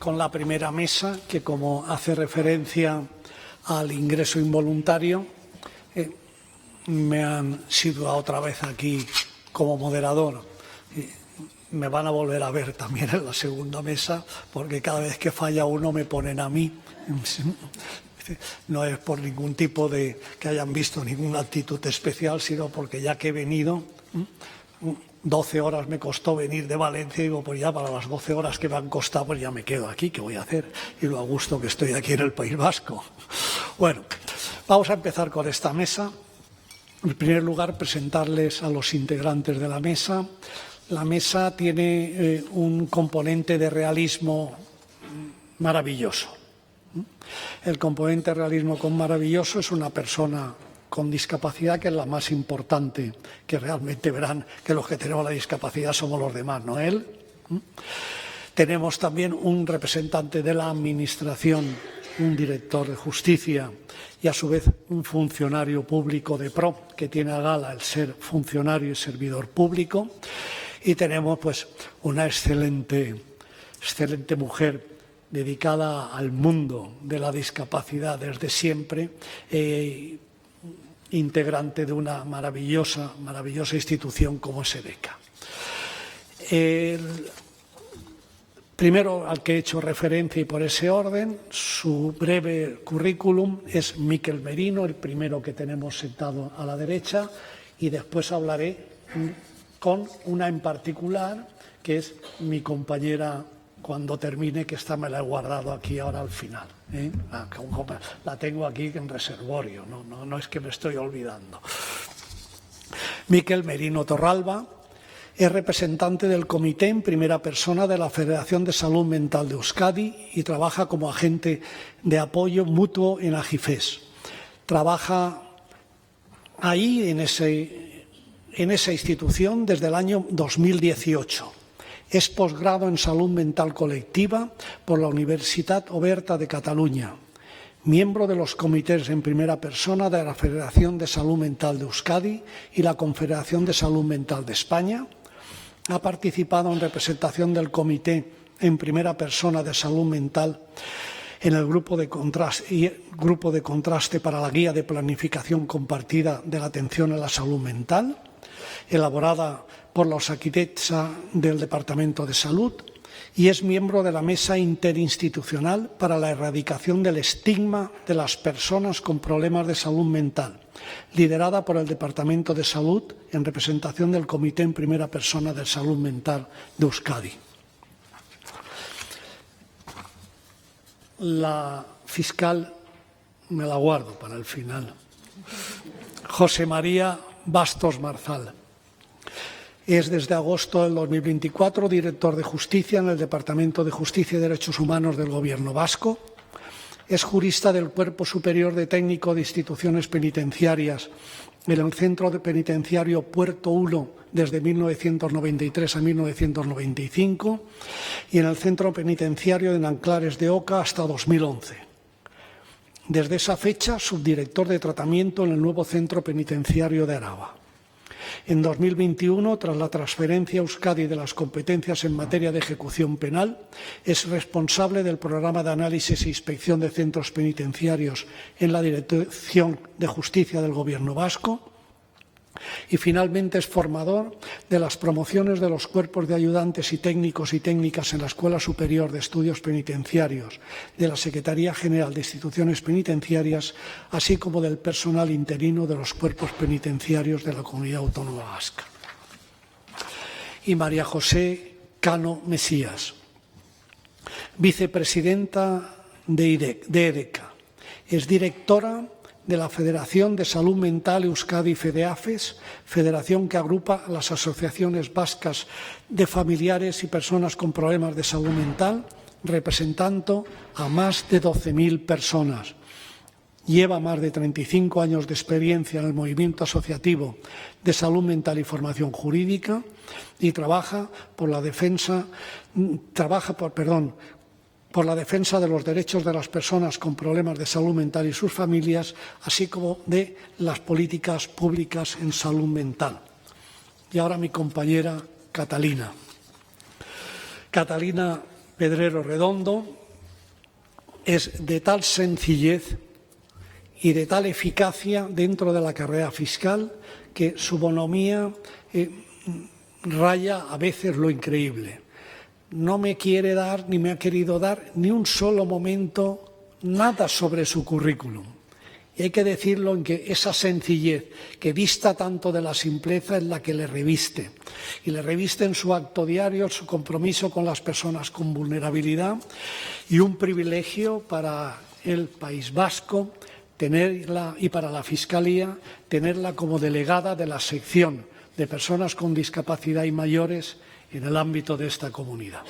con la primera mesa, que como hace referencia al ingreso involuntario, me han situado otra vez aquí como moderador. Me van a volver a ver también en la segunda mesa, porque cada vez que falla uno me ponen a mí. No es por ningún tipo de que hayan visto ninguna actitud especial, sino porque ya que he venido, 12 horas me costó venir de Valencia, y digo, pues ya para las 12 horas que me han costado, pues ya me quedo aquí, ¿qué voy a hacer? Y lo a gusto que estoy aquí en el País Vasco. Bueno, vamos a empezar con esta mesa. En primer lugar, presentarles a los integrantes de la mesa. La mesa tiene un componente de realismo maravilloso. El componente de realismo maravilloso es una persona con discapacidad, que es la más importante, que realmente verán que los que tenemos la discapacidad somos los demás, no él. Tenemos también un representante de la Administración, un director de justicia y a su vez un funcionario público de pro, que tiene a gala el ser funcionario y servidor público. Y tenemos pues una excelente mujer dedicada al mundo de la discapacidad desde siempre, integrante de una maravillosa institución como es EDECA. Primero al que he hecho referencia, y por ese orden, su breve currículum es Miquel Merino, el primero que tenemos sentado a la derecha, y después hablaré con una en particular, que es mi compañera cuando termine, que esta me la he guardado aquí ahora al final. La tengo aquí en reservorio, no es que me estoy olvidando. Miquel Merino Torralba es representante del comité en primera persona de la Federación de Salud Mental de Euskadi y trabaja como agente de apoyo mutuo en AGIFES. Trabaja ahí, en esa institución, desde el año 2018. Es posgrado en Salud Mental Colectiva por la Universitat Oberta de Cataluña. Miembro de los comités en primera persona de la Federación de Salud Mental de Euskadi y la Confederación de Salud Mental de España. Ha participado en representación del Comité en primera persona de Salud Mental en el grupo de contraste para la Guía de Planificación Compartida de la Atención a la Salud Mental, elaborada por la Osakidetza del Departamento de Salud, y es miembro de la Mesa Interinstitucional para la Erradicación del Estigma de las Personas con Problemas de Salud Mental, liderada por el Departamento de Salud en representación del Comité en primera persona de Salud Mental de Euskadi. La fiscal me la guardo para el final. José María Bastos Marzal. Es desde agosto del 2024 director de Justicia en el Departamento de Justicia y Derechos Humanos del Gobierno vasco. Es jurista del Cuerpo Superior de Técnico de Instituciones Penitenciarias en el Centro Penitenciario Puerto 1 desde 1993 a 1995 y en el Centro Penitenciario de Nanclares de Oca hasta 2011. Desde esa fecha, subdirector de tratamiento en el nuevo Centro Penitenciario de Araba. En 2021, tras la transferencia a Euskadi de las competencias en materia de ejecución penal, es responsable del programa de análisis e inspección de centros penitenciarios en la Dirección de Justicia del Gobierno vasco. Y finalmente es formador de las promociones de los cuerpos de ayudantes y técnicos y técnicas en la Escuela Superior de Estudios Penitenciarios de la Secretaría General de Instituciones Penitenciarias, así como del personal interino de los cuerpos penitenciarios de la Comunidad Autónoma Vasca. Y María José Cano Mesías, vicepresidenta de EDECA. Es directora de la Federación de Salud Mental Euskadi FEDEAFES, federación que agrupa a las asociaciones vascas de familiares y personas con problemas de salud mental, representando a más de 12.000 personas. Lleva más de 35 años de experiencia en el movimiento asociativo de salud mental y formación jurídica y trabaja por la defensa de los derechos de las personas con problemas de salud mental y sus familias, así como de las políticas públicas en salud mental. Y ahora mi compañera Catalina. Catalina Pedrero Redondo es de tal sencillez y de tal eficacia dentro de la carrera fiscal que su bonomía raya a veces lo increíble. No me quiere dar, ni me ha querido dar, ni un solo momento nada sobre su currículum. Y hay que decirlo en que esa sencillez que dista tanto de la simpleza es la que le reviste. Y le reviste en su acto diario, su compromiso con las personas con vulnerabilidad y un privilegio para el País Vasco tenerla, y para la Fiscalía, tenerla como delegada de la sección de personas con discapacidad y mayores en el ámbito de esta comunidad.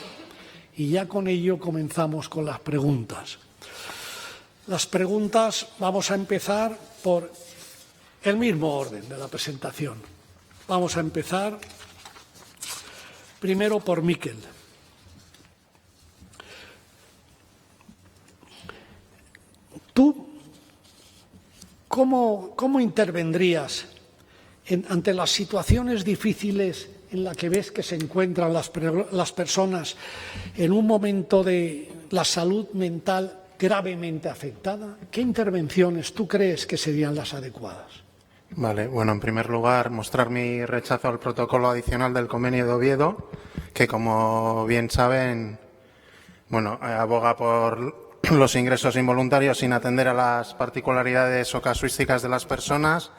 Y ya con ello comenzamos con las preguntas. Las preguntas vamos a empezar por el mismo orden de la presentación. Vamos a empezar primero por Miquel. ¿Tú cómo intervendrías ante las situaciones difíciles en las que ves que se encuentran las personas en un momento de la salud mental gravemente afectada? ¿Qué intervenciones tú crees que serían las adecuadas? Vale, bueno, en primer lugar, mostrar mi rechazo al protocolo adicional del Convenio de Oviedo, que, como bien saben, bueno, aboga por los ingresos involuntarios sin atender a las particularidades o casuísticas de las personas,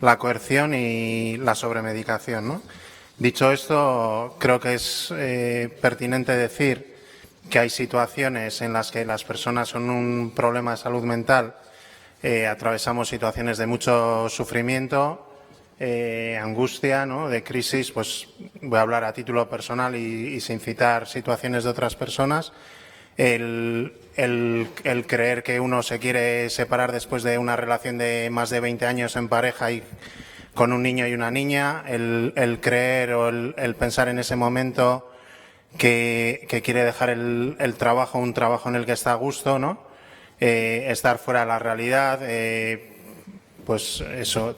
la coerción y la sobremedicación, ¿no? Dicho esto, creo que es pertinente decir que hay situaciones en las que las personas con un problema de salud mental atravesamos situaciones de mucho sufrimiento, angustia, ¿no?, de crisis. Pues voy a hablar a título personal y sin citar situaciones de otras personas. El creer que uno se quiere separar después de una relación de más de 20 años en pareja y con un niño y una niña, el creer o el pensar en ese momento que quiere dejar el trabajo, un trabajo en el que está a gusto, ¿no? Estar fuera de la realidad, pues eso,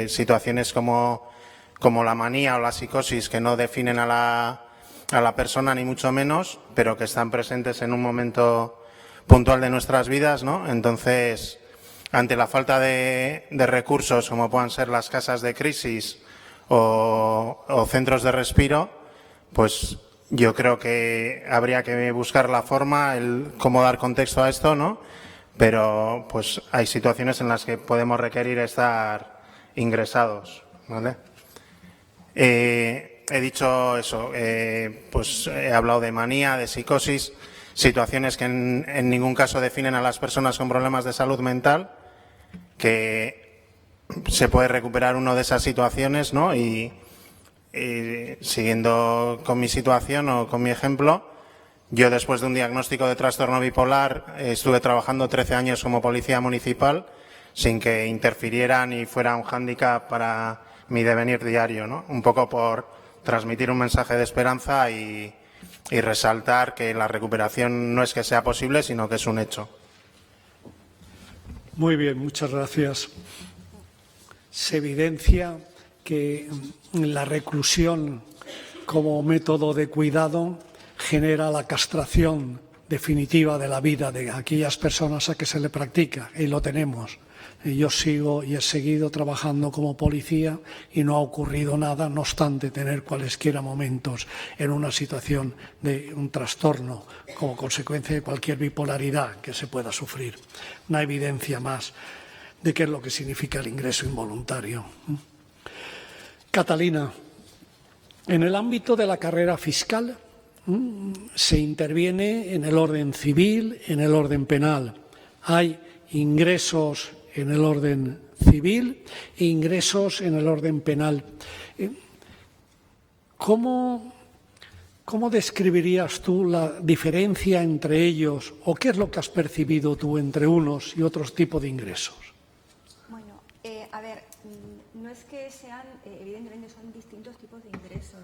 situaciones como la manía o la psicosis que no definen a la persona ni mucho menos, pero que están presentes en un momento puntual de nuestras vidas, ¿no? Entonces, ante la falta de recursos, como puedan ser las casas de crisis o centros de respiro, pues yo creo que habría que buscar la forma, cómo dar contexto a esto, ¿no? Pero pues hay situaciones en las que podemos requerir estar ingresados, ¿vale? He dicho eso, pues he hablado de manía, de psicosis, situaciones que en ningún caso definen a las personas con problemas de salud mental, que se puede recuperar uno de esas situaciones, ¿no? Y siguiendo con mi situación o con mi ejemplo, yo después de un diagnóstico de trastorno bipolar estuve trabajando 13 años como policía municipal sin que interfiriera ni fuera un hándicap para mi devenir diario, ¿no? Un poco por transmitir un mensaje de esperanza y resaltar que la recuperación no es que sea posible, sino que es un hecho. Muy bien, muchas gracias. Se evidencia que la reclusión como método de cuidado genera la castración definitiva de la vida de aquellas personas a que se le practica, y lo tenemos. Yo sigo y he seguido trabajando como policía y no ha ocurrido nada, no obstante tener cualesquiera momentos en una situación de un trastorno como consecuencia de cualquier bipolaridad que se pueda sufrir. Una evidencia más de qué es lo que significa el ingreso involuntario. Catalina, en el ámbito de la carrera fiscal se interviene en el orden civil, en el orden penal. Hay ingresos en el orden civil e ingresos en el orden penal. ¿Cómo describirías tú la diferencia entre ellos o qué es lo que has percibido tú entre unos y otros tipos de ingresos? Bueno, a ver, no es que sean, evidentemente son distintos tipos de ingresos.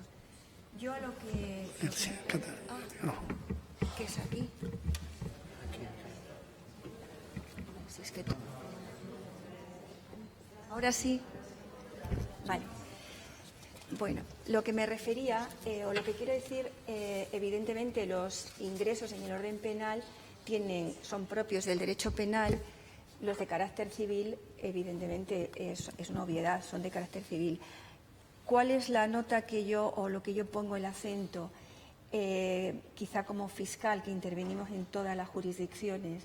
Yo lo que... ¿Qué es aquí? Si es que... Ahora sí. Vale. Bueno, lo que me refería, o lo que quiero decir, evidentemente los ingresos en el orden penal son propios del derecho penal. Los de carácter civil, evidentemente, es una obviedad, son de carácter civil. ¿Cuál es la nota o lo que yo pongo el acento? Quizá como fiscal, que intervenimos en todas las jurisdicciones,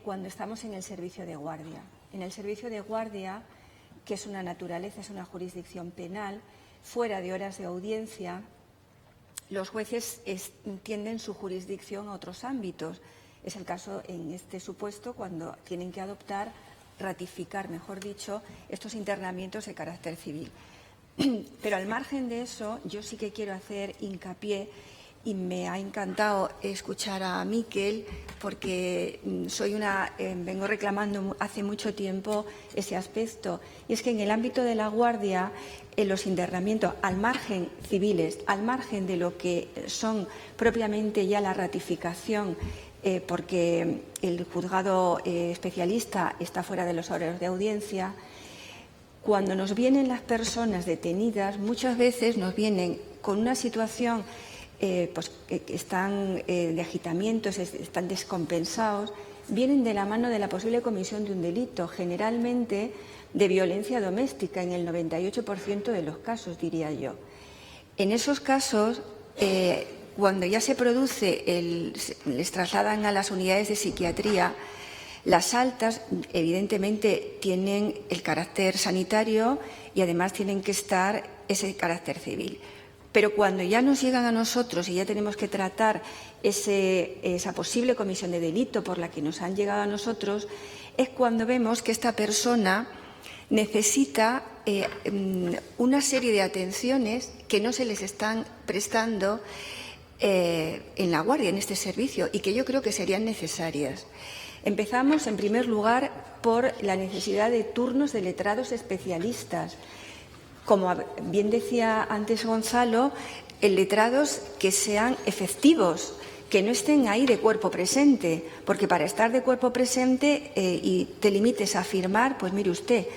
cuando estamos en el servicio de guardia. En el servicio de guardia, que es una naturaleza, es una jurisdicción penal, fuera de horas de audiencia, los jueces tienden su jurisdicción a otros ámbitos. Es el caso en este supuesto cuando tienen que ratificar, mejor dicho, estos internamientos de carácter civil. Pero al margen de eso, yo sí que quiero hacer hincapié, y me ha encantado escuchar a Miquel, porque vengo reclamando hace mucho tiempo ese aspecto, y es que en el ámbito de la guardia, en los internamientos al margen civiles, al margen de lo que son propiamente ya la ratificación, porque el juzgado especialista está fuera de los horarios de audiencia, cuando nos vienen las personas detenidas, muchas veces nos vienen con una situación que están de agitamientos, están descompensados, vienen de la mano de la posible comisión de un delito, generalmente de violencia doméstica, en el 98% de los casos, diría yo. En esos casos, cuando ya se produce, les trasladan a las unidades de psiquiatría. Las altas, evidentemente, tienen el carácter sanitario y además tienen que estar ese carácter civil. Pero cuando ya nos llegan a nosotros y ya tenemos que tratar esa posible comisión de delito por la que nos han llegado a nosotros, es cuando vemos que esta persona necesita una serie de atenciones que no se les están prestando en la guardia, en este servicio, y que yo creo que serían necesarias. Empezamos, en primer lugar, por la necesidad de turnos de letrados especialistas. Como bien decía antes Gonzalo, letrados que sean efectivos, que no estén ahí de cuerpo presente, porque para estar de cuerpo presente y te limites a firmar, pues mire usted,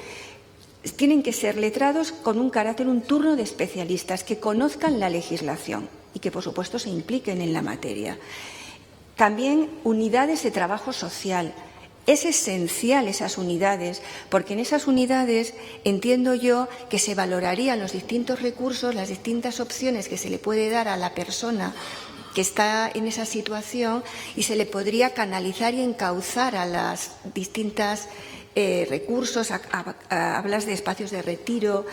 tienen que ser letrados con un carácter, un turno de especialistas que conozcan la legislación y que, por supuesto, se impliquen en la materia. También unidades de trabajo social. Es esencial esas unidades, porque en esas unidades entiendo yo que se valorarían los distintos recursos, las distintas opciones que se le puede dar a la persona que está en esa situación, y se le podría canalizar y encauzar a las distintas recursos. Hablas de espacios de retiro,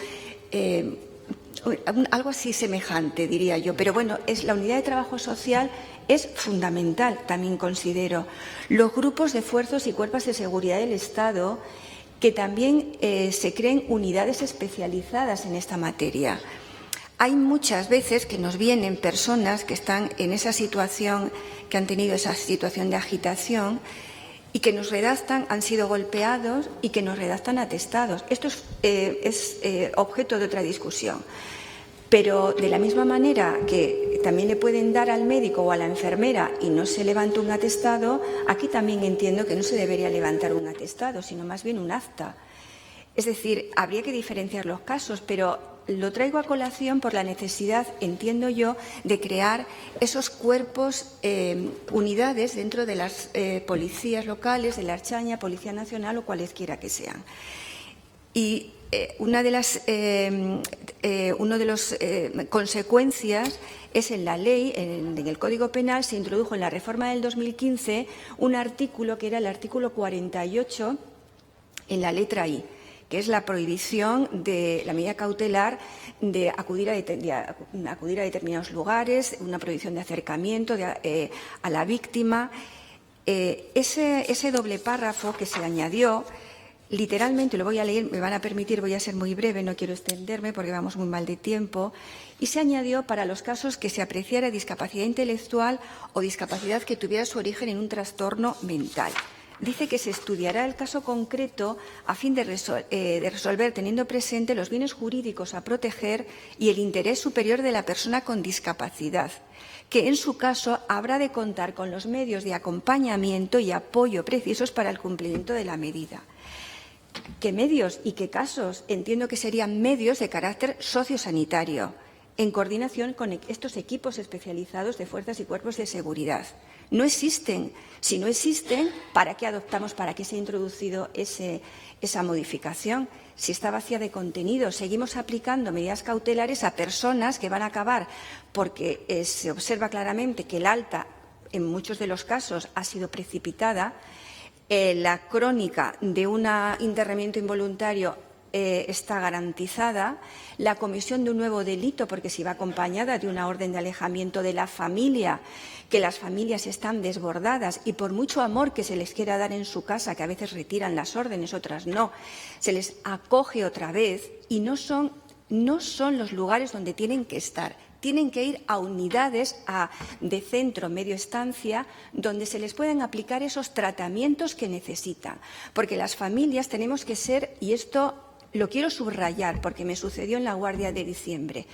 algo así semejante, diría yo. Pero bueno, la unidad de trabajo social es fundamental, también considero. Los grupos de esfuerzos y cuerpos de seguridad del Estado, que también se creen unidades especializadas en esta materia. Hay muchas veces que nos vienen personas que están en esa situación, que han tenido esa situación de agitación y que nos redactan, han sido golpeados y que nos redactan atestados. Esto es objeto de otra discusión. Pero de la misma manera que también le pueden dar al médico o a la enfermera y no se levanta un atestado, aquí también entiendo que no se debería levantar un atestado, sino más bien un acta. Es decir, habría que diferenciar los casos, pero lo traigo a colación por la necesidad, entiendo yo, de crear esos cuerpos, unidades dentro de las policías locales, de la Ertzaintza, Policía Nacional o cualesquiera que sean. Y una de las consecuencias es en la ley, en el Código Penal, se introdujo en la reforma del 2015 un artículo que era el artículo 48 en la letra I, que es la prohibición de la medida cautelar de acudir a determinados lugares, una prohibición de acercamiento a la víctima. Ese doble párrafo que se añadió, literalmente, lo voy a leer, me van a permitir, voy a ser muy breve, no quiero extenderme porque vamos muy mal de tiempo, y se añadió para los casos que se apreciara discapacidad intelectual o discapacidad que tuviera su origen en un trastorno mental. Dice que se estudiará el caso concreto a fin de resolver teniendo presente los bienes jurídicos a proteger y el interés superior de la persona con discapacidad, que en su caso habrá de contar con los medios de acompañamiento y apoyo precisos para el cumplimiento de la medida. ¿Qué medios y qué casos? Entiendo que serían medios de carácter sociosanitario, en coordinación con estos equipos especializados de fuerzas y cuerpos de seguridad. No existen. Si no existen, ¿para qué adoptamos, para qué se ha introducido esa modificación? Si está vacía de contenido, seguimos aplicando medidas cautelares a personas que van a acabar porque se observa claramente que el alta, en muchos de los casos, ha sido precipitada. La crónica de un internamiento involuntario está garantizada, la comisión de un nuevo delito, porque si va acompañada de una orden de alejamiento de la familia, que las familias están desbordadas y por mucho amor que se les quiera dar en su casa, que a veces retiran las órdenes, otras no, se les acoge otra vez y no son los lugares donde tienen que estar. Tienen que ir a unidades de centro, medio estancia, donde se les pueden aplicar esos tratamientos que necesitan. Porque las familias tenemos que ser, y esto lo quiero subrayar porque me sucedió en la Guardia de Diciembre.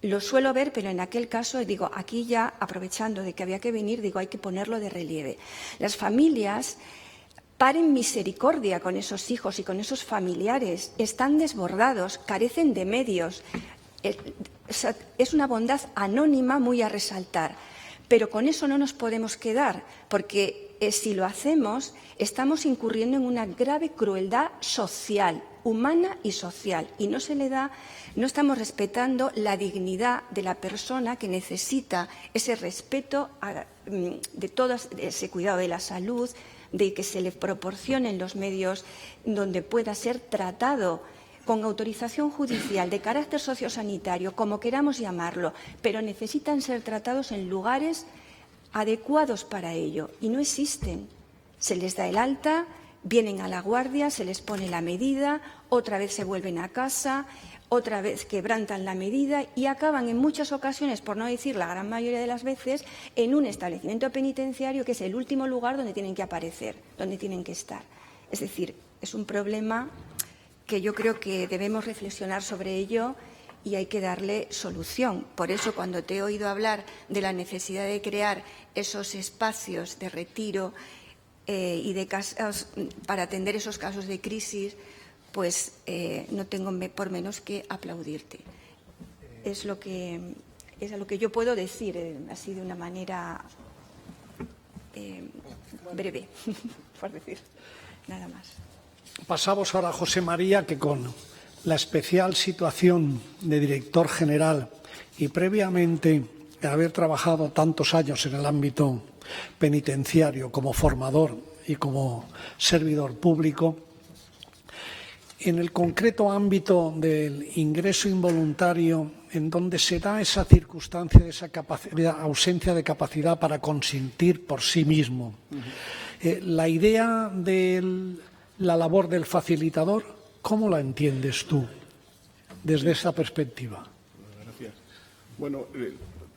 Lo suelo ver, pero en aquel caso, digo, aquí ya, aprovechando de que había que venir, digo, hay que ponerlo de relieve. Las familias paren misericordia con esos hijos y con esos familiares. Están desbordados, carecen de medios. Es una bondad anónima muy a resaltar, pero con eso no nos podemos quedar, porque si lo hacemos estamos incurriendo en una grave crueldad social, humana y social, y no estamos respetando la dignidad de la persona que necesita ese respeto de todo ese cuidado de la salud, de que se le proporcionen los medios donde pueda ser tratado con autorización judicial de carácter sociosanitario, como queramos llamarlo, pero necesitan ser tratados en lugares adecuados para ello, y no existen. Se les da el alta, vienen a la guardia, se les pone la medida, otra vez se vuelven a casa, otra vez quebrantan la medida y acaban en muchas ocasiones, por no decir la gran mayoría de las veces, en un establecimiento penitenciario que es el último lugar donde tienen que aparecer, donde tienen que estar. Es decir, es un problema que yo creo que debemos reflexionar sobre ello y hay que darle solución. Por eso, cuando te he oído hablar de la necesidad de crear esos espacios de retiro y de casos para atender esos casos de crisis, pues no tengo por menos que aplaudirte. Es lo que yo puedo decir, así de una manera breve, por decir nada más. Pasamos ahora a José María, que con la especial situación de director general y previamente de haber trabajado tantos años en el ámbito penitenciario como formador y como servidor público, en el concreto ámbito del ingreso involuntario, en donde se da esa circunstancia de esa ausencia de capacidad para consentir por sí mismo, la idea de la labor del facilitador, ¿cómo la entiendes tú desde esa perspectiva? Gracias. Bueno,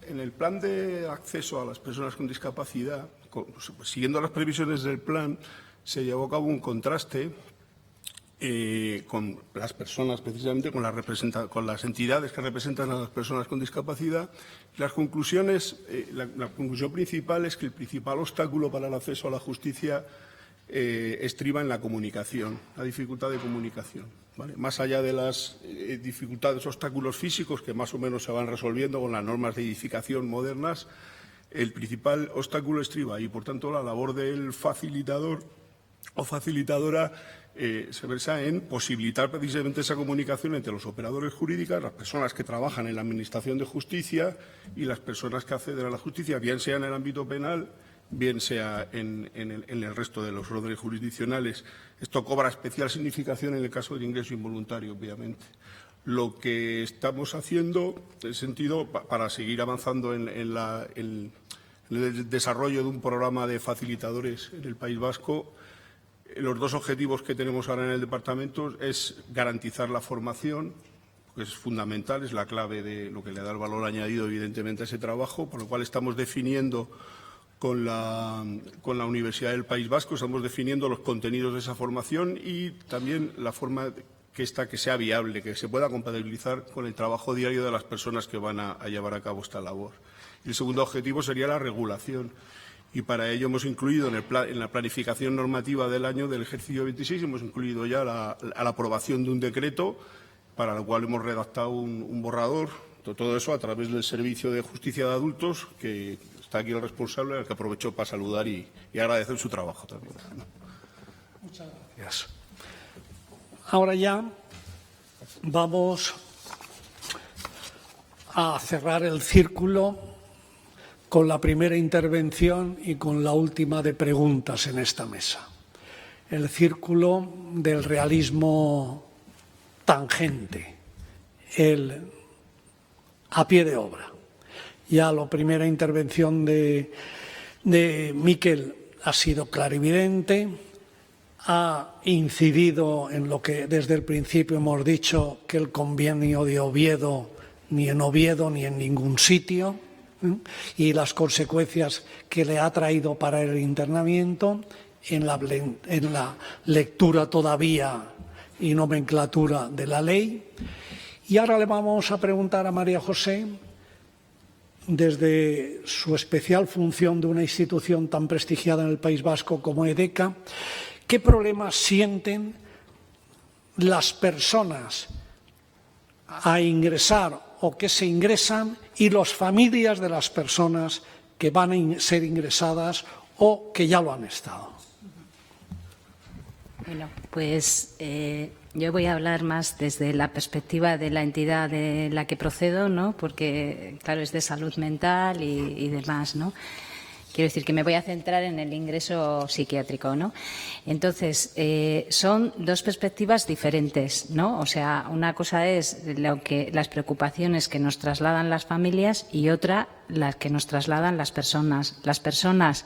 en el plan de acceso a las personas con discapacidad, siguiendo las previsiones del plan, se llevó a cabo un contraste con las personas, precisamente con las entidades que representan a las personas con discapacidad. Las conclusiones, la conclusión principal es que el principal obstáculo para el acceso a la justicia estriba en la comunicación, la dificultad de comunicación, ¿vale? Más allá de las dificultades, obstáculos físicos que más o menos se van resolviendo con las normas de edificación modernas, el principal obstáculo estriba y, por tanto, la labor del facilitador o facilitadora se versa en posibilitar precisamente esa comunicación entre los operadores jurídicos, las personas que trabajan en la Administración de Justicia y las personas que acceden a la justicia, bien sea en el ámbito penal, bien sea en el resto de los órdenes jurisdiccionales. Esto cobra especial significación en el caso del ingreso involuntario, obviamente. Lo que estamos haciendo, en el sentido, para seguir avanzando en el desarrollo de un programa de facilitadores en el País Vasco, los dos objetivos que tenemos ahora en el departamento es garantizar la formación, que es fundamental, es la clave de lo que le da el valor añadido, evidentemente, a ese trabajo, por lo cual estamos definiendo con la Universidad del País Vasco, estamos definiendo los contenidos de esa formación y también la forma que sea viable, que se pueda compatibilizar con el trabajo diario de las personas que van a llevar a cabo esta labor. Y el segundo objetivo sería la regulación. Y para ello hemos incluido en la planificación normativa del año del ejercicio 26, hemos incluido ya la aprobación de un decreto para el cual hemos redactado un borrador. Todo eso a través del Servicio de Justicia de Adultos, que está aquí el responsable, al que aprovecho para saludar y agradecer su trabajo también. Muchas gracias. Ahora ya vamos a cerrar el círculo con la primera intervención y con la última de preguntas en esta mesa. El círculo del realismo tangente, el a pie de obra. Ya la primera intervención de Miquel ha sido clarividente, ha incidido en lo que desde el principio hemos dicho, que el convenio de Oviedo, ni en Oviedo ni en ningún sitio, y las consecuencias que le ha traído para el internamiento, en la lectura todavía y nomenclatura de la ley. Y ahora le vamos a preguntar a María José, desde su especial función de una institución tan prestigiada en el País Vasco como EDECA, ¿qué problemas sienten las personas a ingresar o que se ingresan y las familias de las personas que van a ser ingresadas o que ya lo han estado? Bueno, pues yo voy a hablar más desde la perspectiva de la entidad de la que procedo, ¿no? Porque, claro, es de salud mental y demás, ¿no? Quiero decir que me voy a centrar en el ingreso psiquiátrico, ¿no? Entonces, son dos perspectivas diferentes, ¿no? O sea, una cosa es las preocupaciones que nos trasladan las familias y otra las que nos trasladan las personas. Las personas,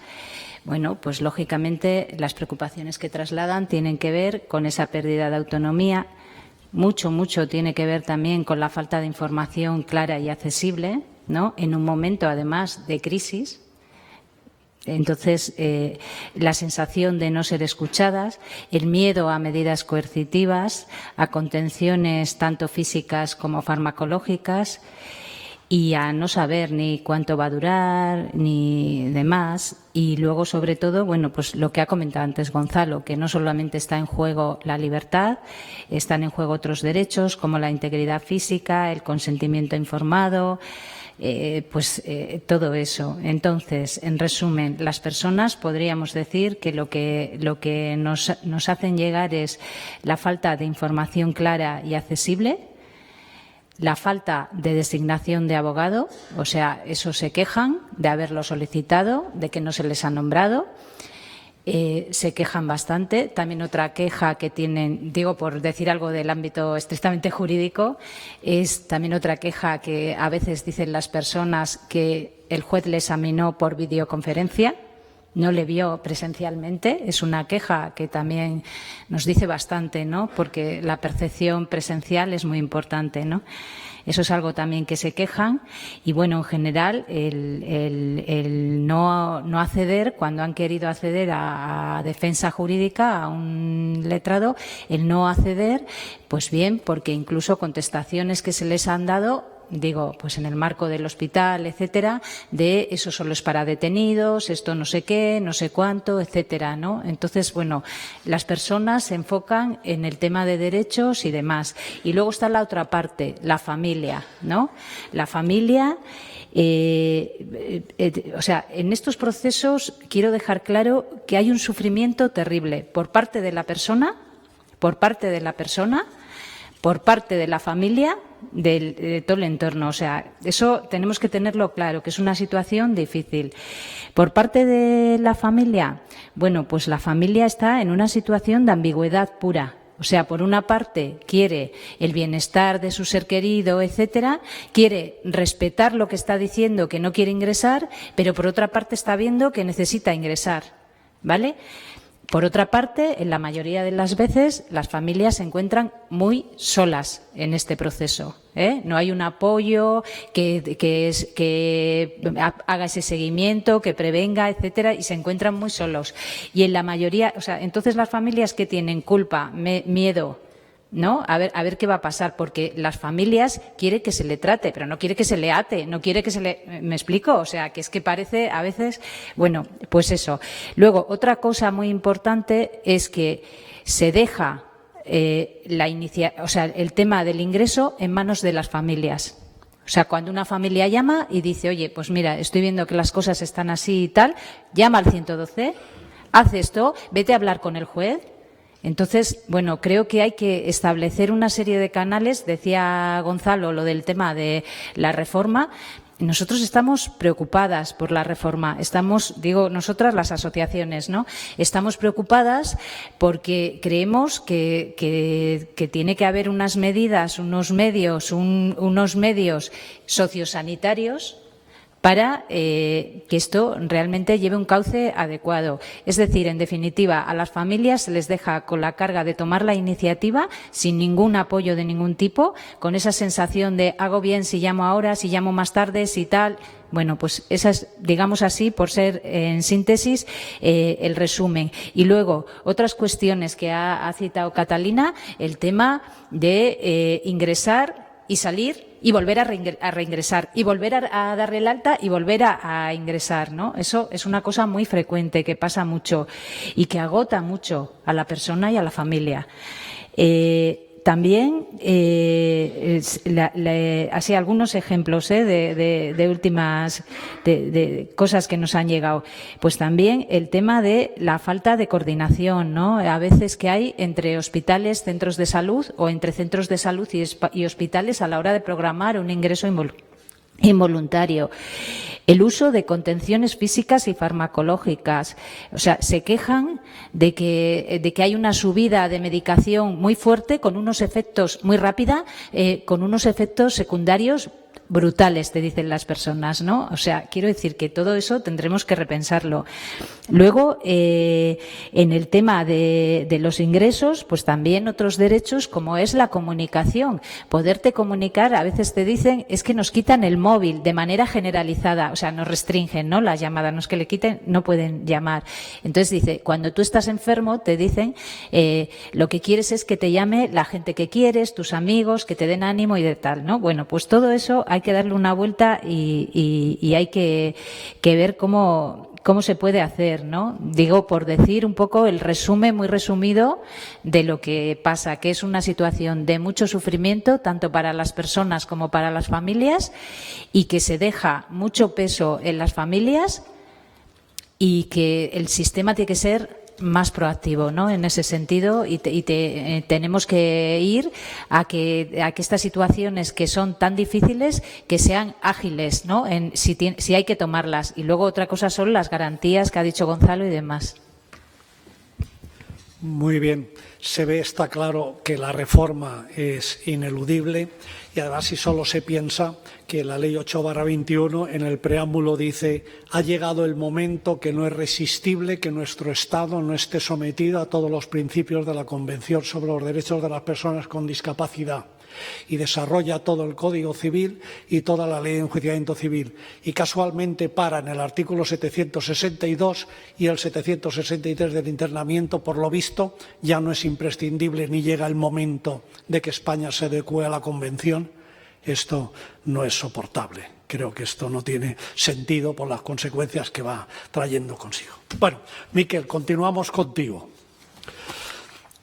bueno, pues lógicamente las preocupaciones que trasladan tienen que ver con esa pérdida de autonomía. Mucho tiene que ver también con la falta de información clara y accesible, ¿no? En un momento, además, de crisis. Entonces, la sensación de no ser escuchadas, el miedo a medidas coercitivas, a contenciones tanto físicas como farmacológicas y a no saber ni cuánto va a durar ni demás. Y luego, sobre todo, bueno, pues lo que ha comentado antes Gonzalo, que no solamente está en juego la libertad, están en juego otros derechos como la integridad física, el consentimiento informado, todo eso. Entonces, en resumen, las personas podríamos decir que lo que nos hacen llegar es la falta de información clara y accesible, la falta de designación de abogado, o sea, eso se quejan de haberlo solicitado, de que no se les ha nombrado. Se quejan bastante. También otra queja que tienen, digo por decir algo del ámbito estrictamente jurídico, es también otra queja que a veces dicen las personas que el juez le examinó por videoconferencia, no le vio presencialmente. Es una queja que también nos dice bastante, ¿no? Porque la percepción presencial es muy importante, ¿no? Eso es algo también que se quejan. Y, bueno, en general, el no acceder, cuando han querido acceder a defensa jurídica, a un letrado, el no acceder, pues bien, porque incluso contestaciones que se les han dado, digo, pues en el marco del hospital, etcétera, de eso solo es para detenidos, esto no sé qué, no sé cuánto, etcétera, ¿no? Entonces, bueno, las personas se enfocan en el tema de derechos y demás. Y luego está la otra parte, la familia, ¿no? La familia, o sea, en estos procesos quiero dejar claro que hay un sufrimiento terrible por parte de la persona, por parte de la familia, de todo el entorno. O sea, eso tenemos que tenerlo claro, que es una situación difícil. Por parte de la familia, bueno, pues la familia está en una situación de ambigüedad pura. O sea, por una parte quiere el bienestar de su ser querido, etcétera, quiere respetar lo que está diciendo, que no quiere ingresar, pero por otra parte está viendo que necesita ingresar, ¿vale? Por otra parte, en la mayoría de las veces, las familias se encuentran muy solas en este proceso, ¿eh? No hay un apoyo que haga ese seguimiento, que prevenga, etcétera, y se encuentran muy solos. Y en la mayoría, o sea, entonces las familias que tienen culpa, miedo, ¿no? A ver qué va a pasar, porque las familias quieren que se le trate, pero no quiere que se le ate, no quiere que se le... ¿Me explico? O sea, que es que parece a veces... Bueno, pues eso. Luego, otra cosa muy importante es que se deja el tema del ingreso en manos de las familias. O sea, cuando una familia llama y dice, oye, pues mira, estoy viendo que las cosas están así y tal, llama al 112, haz esto, vete a hablar con el juez. Entonces, bueno, creo que hay que establecer una serie de canales. Decía Gonzalo lo del tema de la reforma. Nosotros estamos preocupadas por la reforma. Digo, nosotras las asociaciones, ¿no? Estamos preocupadas porque creemos que tiene que haber unas medidas, unos medios sociosanitarios para que esto realmente lleve un cauce adecuado. Es decir, en definitiva, a las familias se les deja con la carga de tomar la iniciativa sin ningún apoyo de ningún tipo, con esa sensación de hago bien si llamo ahora, si llamo más tarde, si tal. Bueno, pues esa es, digamos así, por ser en síntesis, el resumen. Y luego, otras cuestiones que ha citado Catalina, el tema de ingresar y salir y volver a reingresar y volver a darle el alta y volver a ingresar, ¿no? Eso es una cosa muy frecuente que pasa mucho y que agota mucho a la persona y a la familia. También, así algunos ejemplos de últimas de cosas que nos han llegado. Pues también el tema de la falta de coordinación, ¿no? A veces que hay entre hospitales, centros de salud o entre centros de salud y hospitales a la hora de programar un ingreso involuntario. El uso de contenciones físicas y farmacológicas. O sea, se quejan de que hay una subida de medicación muy fuerte con unos efectos muy rápida, con unos efectos secundarios brutales, te dicen las personas, ¿no? O sea, quiero decir que todo eso tendremos que repensarlo. Luego, en el tema de los ingresos, pues también otros derechos como es la comunicación. Poderte comunicar, a veces te dicen, es que nos quitan el móvil de manera generalizada, o sea, nos restringen, ¿no? La llamada, no es que le quiten, no pueden llamar. Entonces dice, cuando tú estás enfermo, te dicen, lo que quieres es que te llame la gente que quieres, tus amigos, que te den ánimo y de tal, ¿no? Bueno, pues todo eso hay que darle una vuelta y hay que ver cómo se puede hacer, ¿no? Digo, por decir un poco el resumen muy resumido de lo que pasa, que es una situación de mucho sufrimiento, tanto para las personas como para las familias, y que se deja mucho peso en las familias y que el sistema tiene que ser más proactivo, ¿no? En ese sentido, y tenemos que ir a que estas situaciones que son tan difíciles que sean ágiles, ¿no? Si hay que tomarlas. Y luego otra cosa son las garantías que ha dicho Gonzalo y demás. Muy bien. Está claro que la reforma es ineludible y además si solo se piensa que la Ley 8/21 en el preámbulo dice ha llegado el momento que no es resistible que nuestro Estado no esté sometido a todos los principios de la Convención sobre los Derechos de las Personas con Discapacidad y desarrolla todo el Código Civil y toda la Ley de Enjuiciamiento Civil. Y casualmente para en el artículo 762 y el 763 del internamiento, por lo visto, ya no es imprescindible ni llega el momento de que España se adecue a la Convención. Esto no es soportable. Creo que esto no tiene sentido por las consecuencias que va trayendo consigo. Bueno, Miquel, continuamos contigo.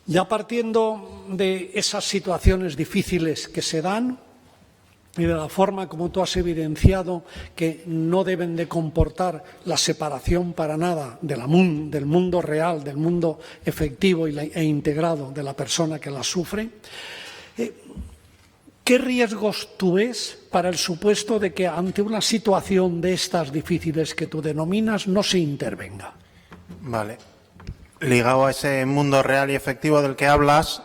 Ya partiendo de esas situaciones difíciles que se dan y de la forma como tú has evidenciado que no deben de comportar la separación para nada del mundo real, del mundo efectivo e integrado de la persona que la sufre, ¿qué riesgos tú ves para el supuesto de que ante una situación de estas difíciles que tú denominas no se intervenga? Vale. Ligado a ese mundo real y efectivo del que hablas,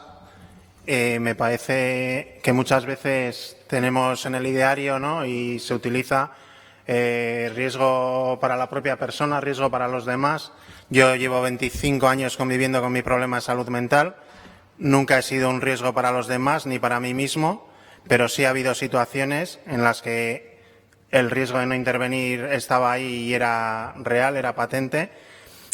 me parece que muchas veces tenemos en el ideario, ¿no? Y se utiliza riesgo para la propia persona, riesgo para los demás. Yo llevo 25 años conviviendo con mi problema de salud mental. Nunca he sido un riesgo para los demás ni para mí mismo, pero sí ha habido situaciones en las que el riesgo de no intervenir estaba ahí y era real, era patente,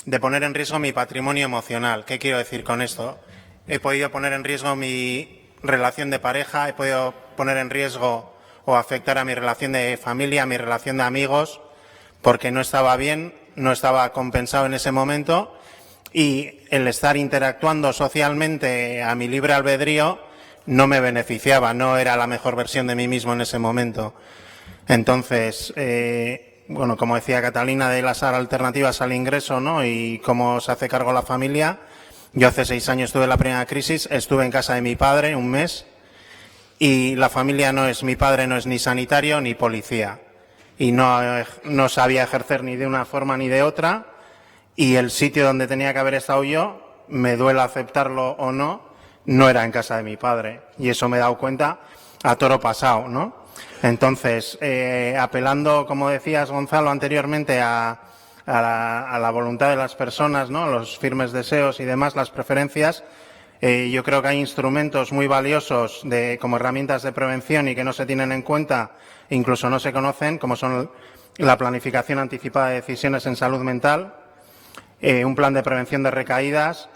de poner en riesgo mi patrimonio emocional. ¿Qué quiero decir con esto? he podido poner en riesgo mi relación de pareja, he podido poner en riesgo o afectar a mi relación de familia, a mi relación de amigos, porque no estaba bien, no estaba compensado en ese momento, y el estar interactuando socialmente a mi libre albedrío no me beneficiaba, no era la mejor versión de mí mismo en ese momento. Entonces, bueno, como decía Catalina, de las alternativas al ingreso, ¿no?, y cómo se hace cargo la familia. Yo hace 6 años tuve la primera crisis, estuve en casa de mi padre un mes, y la familia no es, mi padre no es ni sanitario ni policía, y no sabía ejercer ni de una forma ni de otra, y el sitio donde tenía que haber estado yo, me duele aceptarlo o no, no era en casa de mi padre, y eso me he dado cuenta a toro pasado, ¿no? Entonces, apelando, como decías, Gonzalo, anteriormente a la voluntad de las personas, ¿no?, los firmes deseos y demás, las preferencias, yo creo que hay instrumentos muy valiosos como herramientas de prevención y que no se tienen en cuenta, incluso no se conocen, como son la planificación anticipada de decisiones en salud mental, un plan de prevención de recaídas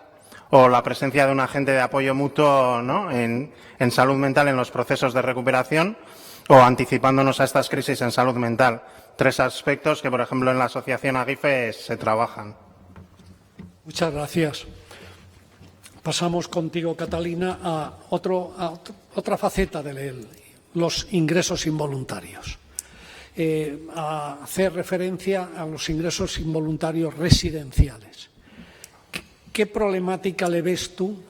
o la presencia de un agente de apoyo mutuo, ¿no?, en salud mental en los procesos de recuperación, o anticipándonos a estas crisis en salud mental. 3 aspectos que, por ejemplo, en la asociación AGIFE se trabajan. Muchas gracias. Pasamos contigo, Catalina, a otra faceta de los ingresos involuntarios. A hacer referencia a los ingresos involuntarios residenciales. ¿Qué problemática le ves tú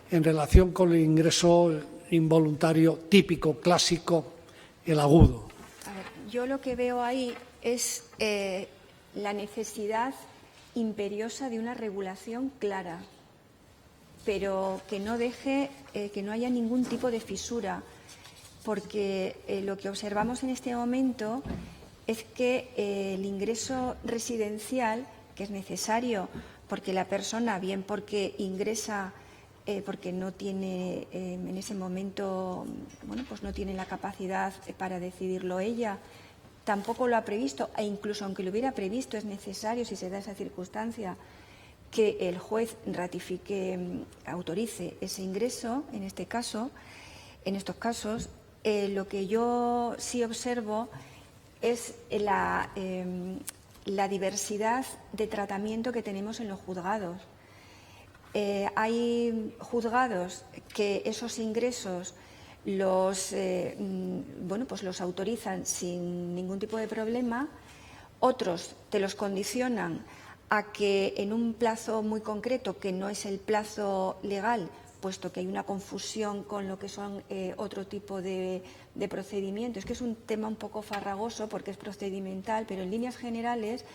en relación con el ingreso involuntario típico, clásico, el agudo? A ver, yo lo que veo ahí es la necesidad imperiosa de una regulación clara, pero que no deje que no haya ningún tipo de fisura, porque lo que observamos en este momento es que el ingreso residencial, que es necesario porque la persona, bien porque ingresa porque no tiene en ese momento, bueno, pues no tiene la capacidad para decidirlo ella, tampoco lo ha previsto, e incluso aunque lo hubiera previsto, es necesario, si se da esa circunstancia, que el juez ratifique, autorice ese ingreso, en este caso, en estos casos. Lo que yo sí observo es la diversidad de tratamiento que tenemos en los juzgados. Hay juzgados que esos ingresos los autorizan sin ningún tipo de problema, otros te los condicionan a que en un plazo muy concreto, que no es el plazo legal, puesto que hay una confusión con lo que son otro tipo de procedimientos, que es un tema un poco farragoso porque es procedimental, pero en líneas generales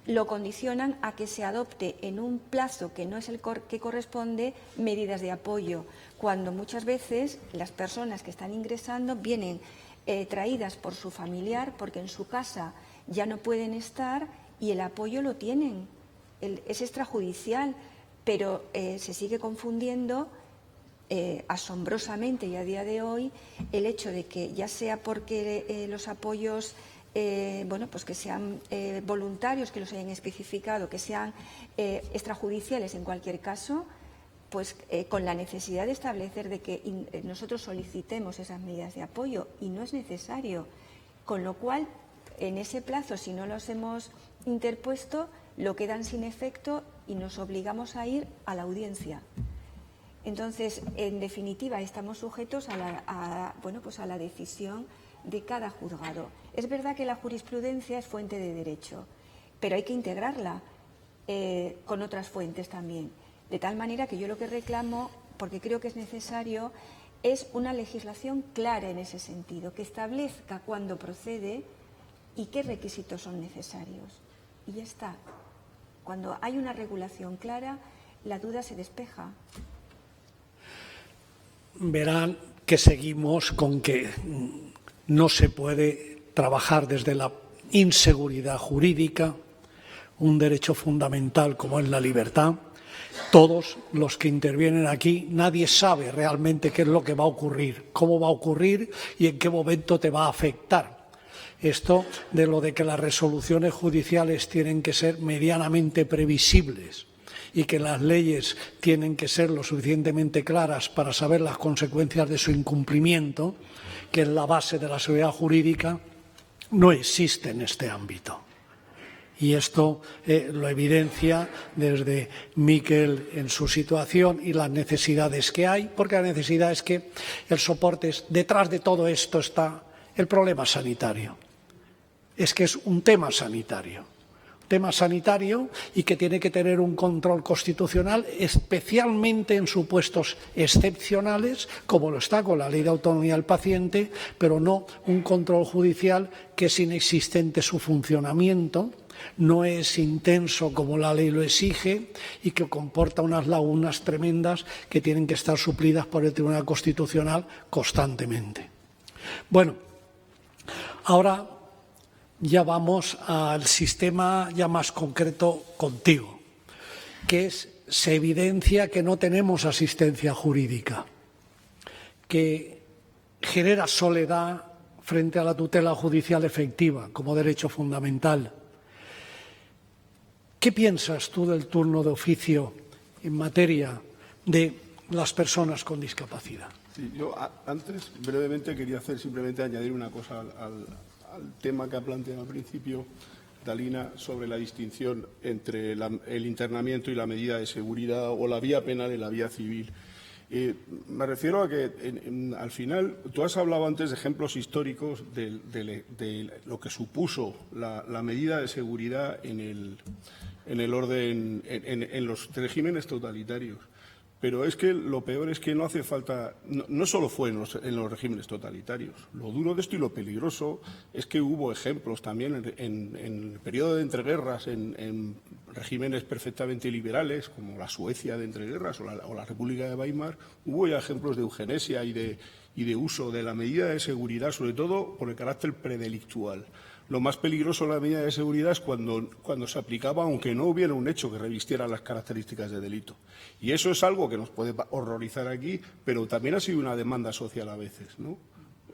lo condicionan a que se adopte en un plazo que no es el que corresponde medidas de apoyo, cuando muchas veces las personas que están ingresando vienen traídas por su familiar porque en su casa ya no pueden estar y el apoyo lo tienen, es extrajudicial, pero se sigue confundiendo asombrosamente y a día de hoy el hecho de que ya sea porque los apoyos pues que sean voluntarios, que los hayan especificado, que sean extrajudiciales en cualquier caso, pues con la necesidad de establecer de que nosotros solicitemos esas medidas de apoyo y no es necesario, con lo cual en ese plazo, si no los hemos interpuesto, lo quedan sin efecto y nos obligamos a ir a la audiencia. Entonces, en definitiva, estamos sujetos a la decisión de cada juzgado. Es verdad que la jurisprudencia es fuente de derecho, pero hay que integrarla con otras fuentes también. De tal manera que yo lo que reclamo, porque creo que es necesario, es una legislación clara en ese sentido, que establezca cuándo procede y qué requisitos son necesarios. Y ya está. Cuando hay una regulación clara, la duda se despeja. Verán que seguimos con que no se puede trabajar desde la inseguridad jurídica, un derecho fundamental como es la libertad. Todos los que intervienen aquí, nadie sabe realmente qué es lo que va a ocurrir, cómo va a ocurrir y en qué momento te va a afectar. Esto de lo de que las resoluciones judiciales tienen que ser medianamente previsibles y que las leyes tienen que ser lo suficientemente claras para saber las consecuencias de su incumplimiento, que es la base de la seguridad jurídica, no existe en este ámbito. Y esto lo evidencia desde Miquel en su situación y las necesidades que hay, porque la necesidad es que el soporte es, detrás de todo esto está el problema sanitario. Es que es un tema sanitario y que tiene que tener un control constitucional, especialmente en supuestos excepcionales, como lo está con la Ley de Autonomía del Paciente, pero no un control judicial que es inexistente su funcionamiento, no es intenso como la ley lo exige y que comporta unas lagunas tremendas que tienen que estar suplidas por el Tribunal Constitucional constantemente. Bueno, ahora ya vamos al sistema ya más concreto contigo, que se evidencia que no tenemos asistencia jurídica, que genera soledad frente a la tutela judicial efectiva como derecho fundamental. ¿Qué piensas tú del turno de oficio en materia de las personas con discapacidad? Sí, yo antes brevemente quería simplemente añadir una cosa al tema que ha planteado al principio Dalina sobre la distinción entre el internamiento y la medida de seguridad o la vía penal y la vía civil. Me refiero a que al final tú has hablado antes de ejemplos históricos de lo que supuso la medida de seguridad en el orden, en los regímenes totalitarios. Pero es que lo peor es que no hace falta, no solo fue en los regímenes totalitarios. Lo duro de esto y lo peligroso es que hubo ejemplos también en el periodo de entreguerras, en regímenes perfectamente liberales, como la Suecia de entreguerras o la República de Weimar, hubo ya ejemplos de eugenesia y de uso de la medida de seguridad, sobre todo por el carácter predelictual. Lo más peligroso de la medida de seguridad es cuando se aplicaba, aunque no hubiera un hecho que revistiera las características de delito. Y eso es algo que nos puede horrorizar aquí, pero también ha sido una demanda social a veces, ¿no?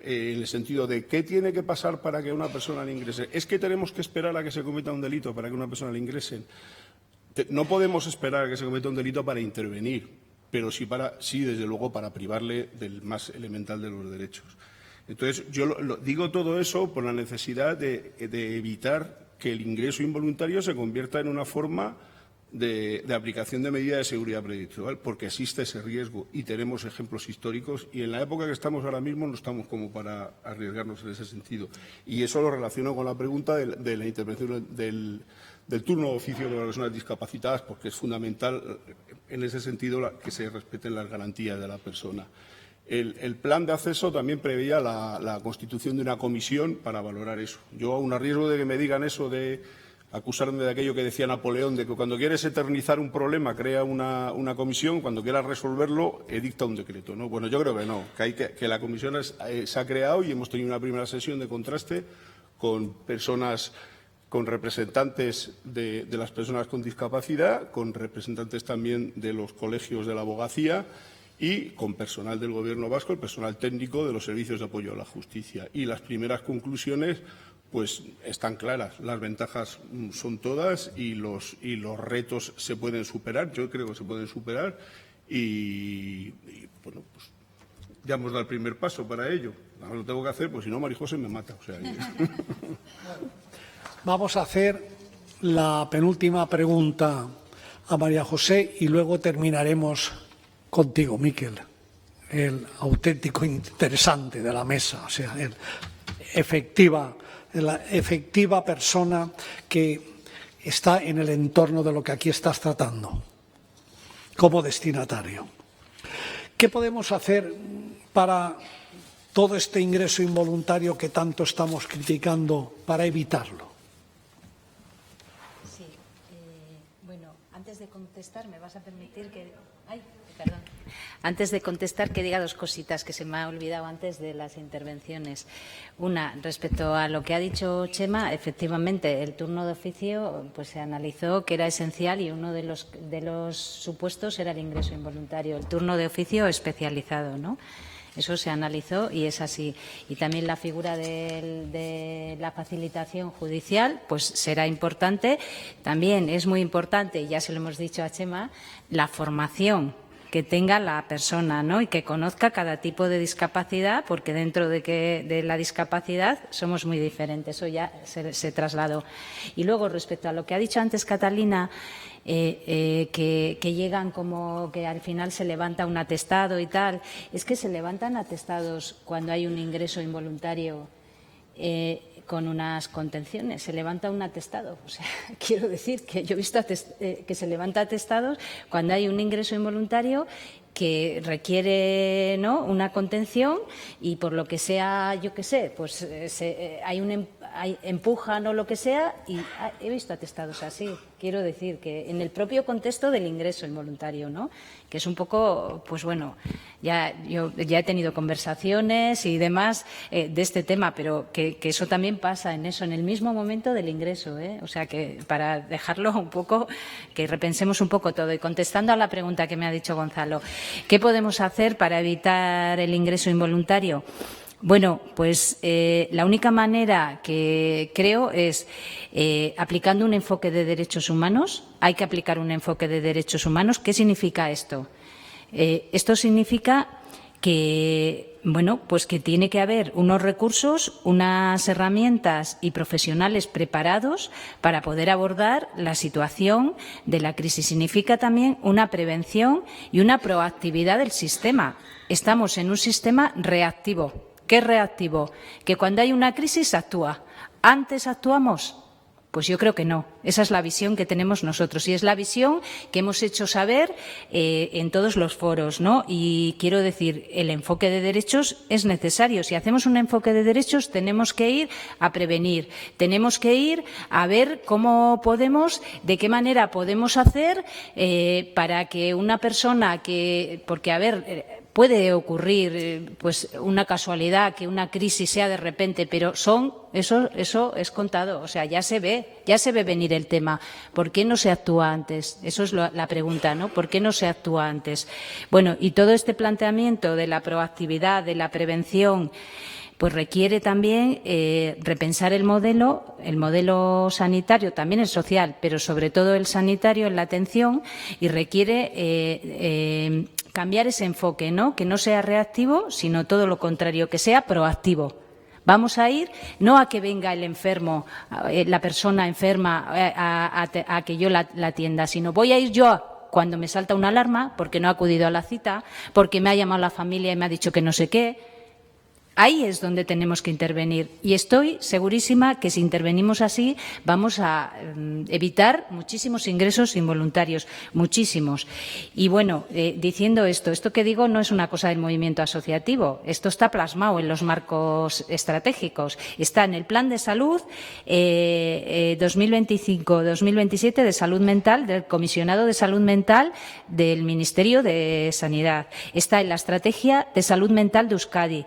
En el sentido de qué tiene que pasar para que una persona le ingrese. ¿Es que tenemos que esperar a que se cometa un delito para que una persona le ingrese? No podemos esperar a que se cometa un delito para intervenir, pero sí desde luego, para privarle del más elemental de los derechos. Entonces, yo digo todo eso por la necesidad de evitar que el ingreso involuntario se convierta en una forma de aplicación de medidas de seguridad predelictual, porque existe ese riesgo y tenemos ejemplos históricos y en la época que estamos ahora mismo no estamos como para arriesgarnos en ese sentido. Y eso lo relaciono con la pregunta de la intervención del turno de oficio de las personas discapacitadas, porque es fundamental en ese sentido que se respeten las garantías de la persona. El plan de acceso también preveía la constitución de una comisión para valorar eso. Yo, aun a riesgo de que me digan eso de acusarme de aquello que decía Napoleón, de que cuando quieres eternizar un problema crea una comisión, cuando quieras resolverlo dicta un decreto, ¿no? Bueno, yo creo que no, que la comisión se ha creado y hemos tenido una primera sesión de contraste con personas, con representantes de las personas con discapacidad, con representantes también de los colegios de la abogacía y con personal del Gobierno vasco, el personal técnico de los servicios de apoyo a la justicia. Y las primeras conclusiones pues están claras. Las ventajas son todas y los retos se pueden superar. Yo creo que se pueden superar y bueno, pues ya hemos dado el primer paso para ello. Ahora lo tengo que hacer, pues si no, María José me mata. O sea, Vamos a hacer la penúltima pregunta a María José y luego terminaremos contigo, Miquel, el auténtico interesante de la mesa, o sea, la efectiva persona que está en el entorno de lo que aquí estás tratando, como destinatario. ¿Qué podemos hacer para todo este ingreso involuntario que tanto estamos criticando para evitarlo? Sí, bueno, antes de contestar me vas a permitir que... Ay, perdón. Antes de contestar, que diga dos cositas que se me ha olvidado antes de las intervenciones. Una, respecto a lo que ha dicho Chema, efectivamente, el turno de oficio pues se analizó que era esencial y uno de los supuestos era el ingreso involuntario, el turno de oficio especializado, ¿no? Eso se analizó y es así. Y también la figura de la facilitación judicial, pues será importante. También es muy importante, y ya se lo hemos dicho a Chema, la formación que tenga la persona, ¿no? Y que conozca cada tipo de discapacidad, porque dentro de la discapacidad somos muy diferentes. Eso ya se trasladó. Y luego, respecto a lo que ha dicho antes Catalina, que llegan como que al final se levanta un atestado y tal. Es que se levantan atestados cuando hay un ingreso involuntario con unas contenciones. Se levanta un atestado. O sea, quiero decir que yo he visto que se levanta atestados cuando hay un ingreso involuntario que requiere, ¿no?, una contención y por lo que sea, yo qué sé, pues empujan o lo que sea, y he visto atestados así. Quiero decir que en el propio contexto del ingreso involuntario, ¿no?, que es un poco, pues bueno, yo ya he tenido conversaciones y demás de este tema, pero que eso también pasa en el mismo momento del ingreso, O sea, que para dejarlo un poco, que repensemos un poco todo. Y contestando a la pregunta que me ha dicho Gonzalo, ¿qué podemos hacer para evitar el ingreso involuntario? Bueno, pues la única manera que creo es aplicando un enfoque de derechos humanos. Hay que aplicar un enfoque de derechos humanos. ¿Qué significa esto? Esto significa que, bueno, pues que tiene que haber unos recursos, unas herramientas y profesionales preparados para poder abordar la situación de la crisis. Significa también una prevención y una proactividad del sistema. Estamos en un sistema reactivo. ¿Qué es reactivo? Que cuando hay una crisis actúa. ¿Antes actuamos? Pues yo creo que no. Esa es la visión que tenemos nosotros y es la visión que hemos hecho saber en todos los foros, ¿no? Y quiero decir, el enfoque de derechos es necesario. Si hacemos un enfoque de derechos, tenemos que ir a prevenir, tenemos que ir a ver cómo podemos, de qué manera podemos hacer para que una persona porque, a ver, puede ocurrir pues una casualidad, que una crisis sea de repente, pero eso es contado, o sea, ya se ve venir el tema. ¿Por qué no se actúa antes? Eso es la pregunta, ¿no? ¿Por qué no se actúa antes? Bueno, y todo este planteamiento de la proactividad, de la prevención, pues requiere también repensar el modelo sanitario, también el social, pero sobre todo el sanitario en la atención, y requiere cambiar ese enfoque, ¿no? Que no sea reactivo, sino todo lo contrario, que sea proactivo. Vamos a ir no a que venga el enfermo, la persona enferma, a que yo la atienda, sino voy a ir yo cuando me salta una alarma, porque no he acudido a la cita, porque me ha llamado la familia y me ha dicho que no sé qué. Ahí es donde tenemos que intervenir y estoy segurísima que si intervenimos así vamos a evitar muchísimos ingresos involuntarios, muchísimos. Y bueno, diciendo esto que digo no es una cosa del movimiento asociativo, esto está plasmado en los marcos estratégicos, está en el Plan de Salud 2025-2027 de Salud Mental, del Comisionado de Salud Mental del Ministerio de Sanidad, está en la Estrategia de Salud Mental de Euskadi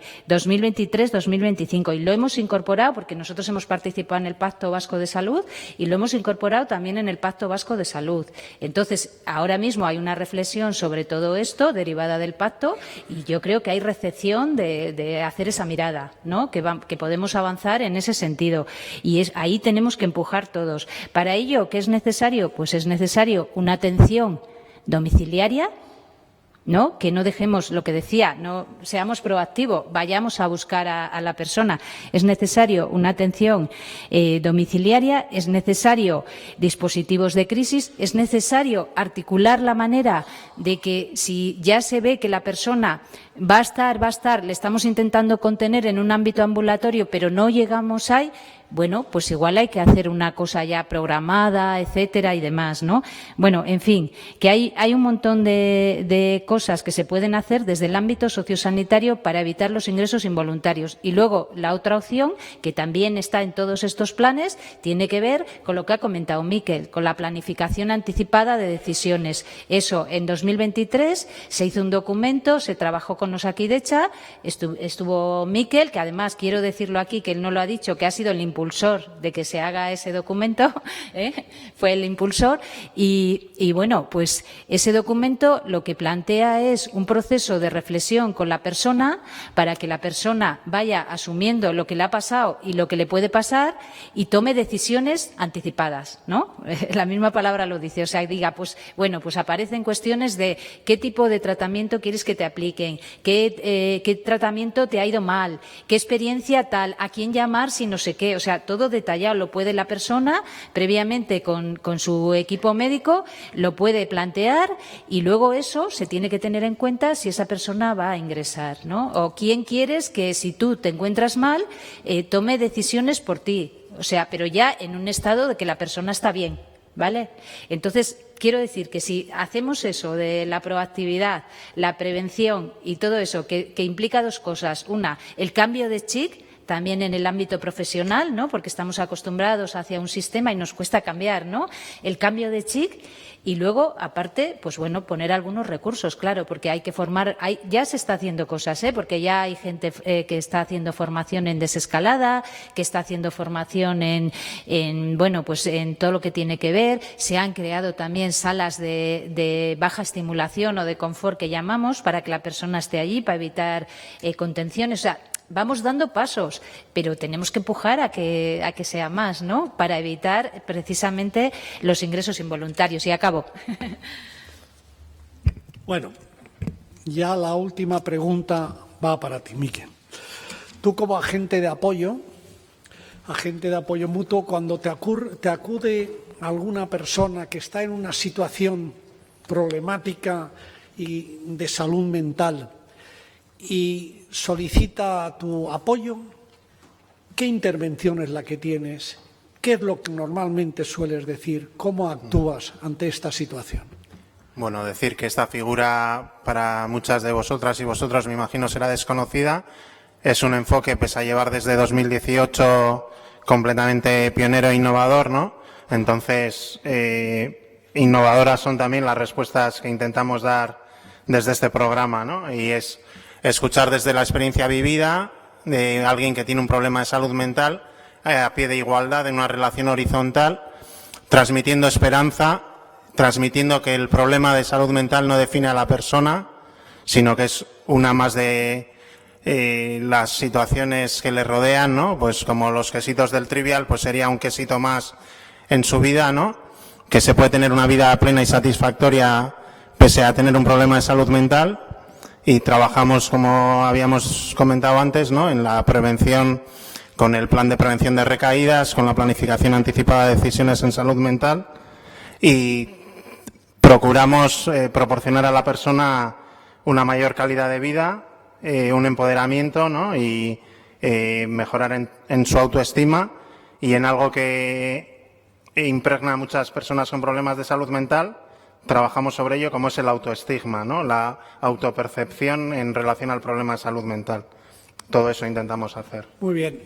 2023-2025 y lo hemos incorporado porque nosotros hemos participado en el Pacto Vasco de Salud y lo hemos incorporado también en el Pacto Vasco de Salud. Entonces, ahora mismo hay una reflexión sobre todo esto derivada del pacto y yo creo que hay recepción de hacer esa mirada, ¿no? Que podemos avanzar en ese sentido y ahí tenemos que empujar todos. Para ello, ¿qué es necesario? Pues es necesario una atención domiciliaria, ¿no? Que no dejemos lo que decía, no seamos proactivos, vayamos a buscar a la persona. Es necesario una atención domiciliaria, es necesario dispositivos de crisis, es necesario articular la manera de que si ya se ve que la persona va a estar, le estamos intentando contener en un ámbito ambulatorio, pero no llegamos ahí, bueno, pues igual hay que hacer una cosa ya programada, etcétera y demás, ¿no? Bueno, en fin, que hay un montón de cosas que se pueden hacer desde el ámbito sociosanitario para evitar los ingresos involuntarios. Y luego la otra opción, que también está en todos estos planes, tiene que ver con lo que ha comentado Miquel, con la planificación anticipada de decisiones. Eso, en 2023 se hizo un documento, se trabajó con Osakidecha, estuvo Miquel, que además quiero decirlo aquí, que él no lo ha dicho, que ha sido el impulsor impulsor de que se haga ese documento, fue el impulsor y bueno, pues ese documento lo que plantea es un proceso de reflexión con la persona para que la persona vaya asumiendo lo que le ha pasado y lo que le puede pasar y tome decisiones anticipadas, ¿no? La misma palabra lo dice, o sea, diga, pues bueno, pues aparecen cuestiones de qué tipo de tratamiento quieres que te apliquen, qué tratamiento te ha ido mal, qué experiencia tal, a quién llamar si no sé qué, o sea, todo detallado lo puede la persona previamente con su equipo médico, lo puede plantear y luego eso se tiene que tener en cuenta si esa persona va a ingresar, ¿no? O quién quieres que si tú te encuentras mal, tome decisiones por ti, o sea, pero ya en un estado de que la persona está bien, ¿vale? Entonces, quiero decir que si hacemos eso de la proactividad, la prevención y todo eso, que implica dos cosas. Una, el cambio de chip, también en el ámbito profesional, ¿no? Porque estamos acostumbrados hacia un sistema y nos cuesta cambiar, ¿no? El cambio de chip y luego, aparte, pues bueno, poner algunos recursos, claro, porque hay que formar, ya se está haciendo cosas, porque ya hay gente que está haciendo formación en desescalada, que está haciendo formación bueno, pues en todo lo que tiene que ver. Se han creado también salas de baja estimulación o de confort que llamamos para que la persona esté allí, para evitar contenciones. O sea, vamos dando pasos, pero tenemos que empujar a que sea más, ¿no? Para evitar precisamente los ingresos involuntarios. Y acabo. Bueno, ya la última pregunta va para ti, Miquel. Tú como agente de apoyo mutuo, cuando te acude alguna persona que está en una situación problemática y de salud mental y solicita tu apoyo, ¿qué intervención es la que tienes? ¿Qué es lo que normalmente sueles decir? ¿Cómo actúas ante esta situación? Bueno, decir que esta figura para muchas de vosotras y vosotros, me imagino, será desconocida. Es un enfoque pese a llevar desde 2018 completamente pionero e innovador, ¿no? Entonces, innovadoras son también las respuestas que intentamos dar desde este programa, ¿no? Y es escuchar desde la experiencia vivida de alguien que tiene un problema de salud mental a pie de igualdad, en una relación horizontal, transmitiendo esperanza, transmitiendo que el problema de salud mental no define a la persona, sino que es una más de las situaciones que le rodean, ¿no? Pues como los quesitos del Trivial, pues sería un quesito más en su vida, ¿no? Que se puede tener una vida plena y satisfactoria pese a tener un problema de salud mental. Y trabajamos, como habíamos comentado antes, ¿no? En la prevención, con el plan de prevención de recaídas, con la planificación anticipada de decisiones en salud mental y procuramos proporcionar a la persona una mayor calidad de vida, un empoderamiento, ¿no? Y mejorar en su autoestima y en algo que impregna a muchas personas con problemas de salud mental. Trabajamos sobre ello, como es el autoestigma, ¿no? La autopercepción en relación al problema de salud mental. Todo eso intentamos hacer. Muy bien.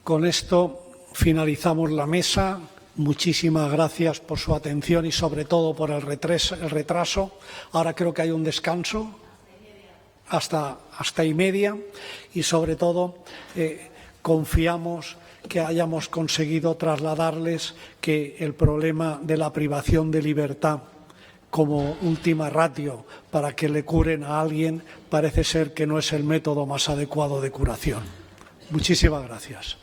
Con esto finalizamos la mesa. Muchísimas gracias por su atención y sobre todo por el retraso. Ahora creo que hay un descanso hasta 1:30 y sobre todo confiamos que hayamos conseguido trasladarles que el problema de la privación de libertad como última ratio para que le curen a alguien parece ser que no es el método más adecuado de curación. Muchísimas gracias.